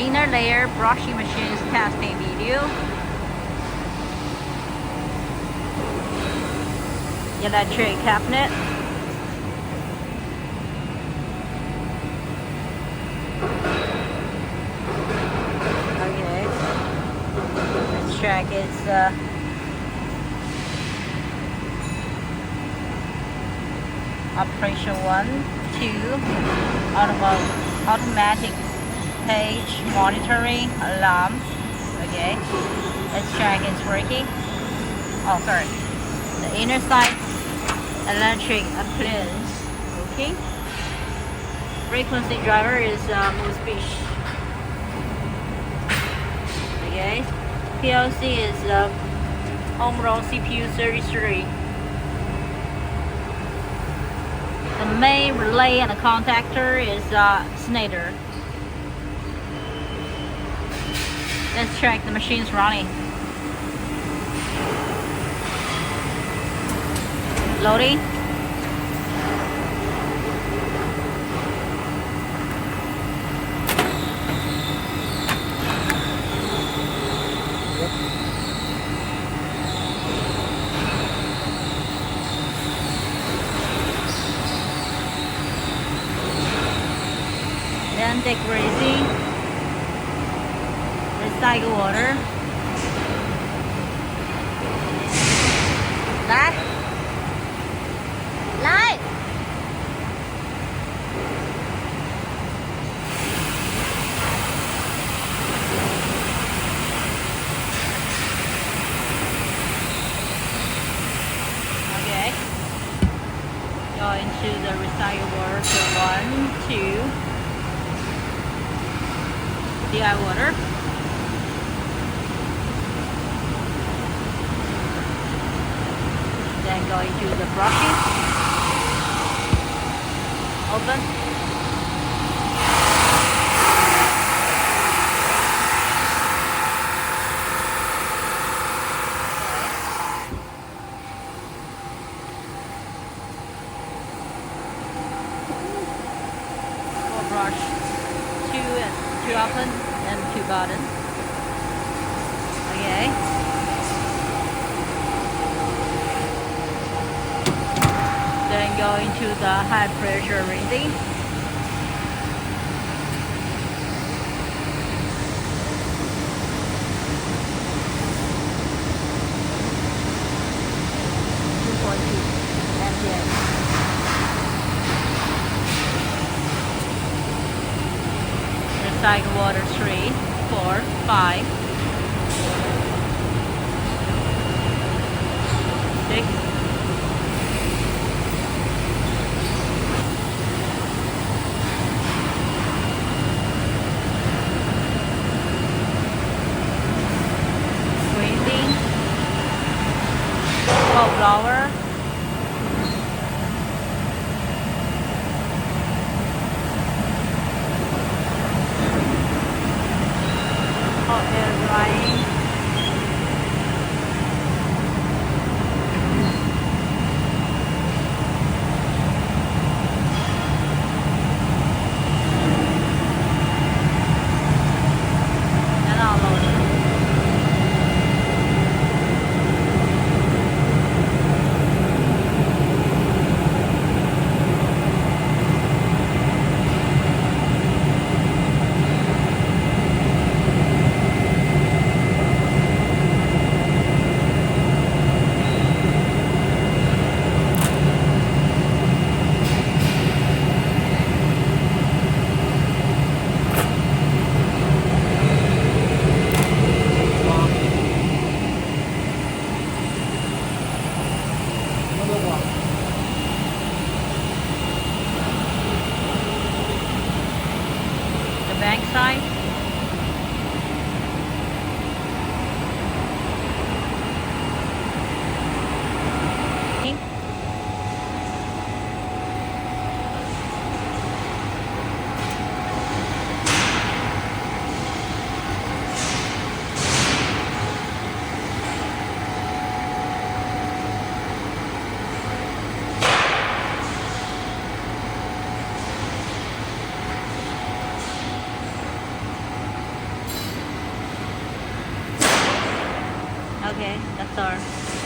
Inner layer brushing machines testing video. Electric cabinet. Okay. Let's check its operation 1, 2, automatic page monitoring alarm. Okay, let's check it's working. Oh, sorry. The inner side electric appliance. Okay. Frequency driver is most speech. Okay. PLC is home row CPU 33. The main relay and the contactor is Snyder. Let's check the machine's running. Loading. Then degreasing. Recycle water. Light. Light. Okay. Go into the recycle water. So 1, 2. DI water. Then go into the brushing. Open. For brush, two open and 2 button. Okay. Then go into the high pressure reading. Recycle water 3, 4, 5, 6. Flour. Hot air drying. And I'll load it. Bank side. Okay, that's all.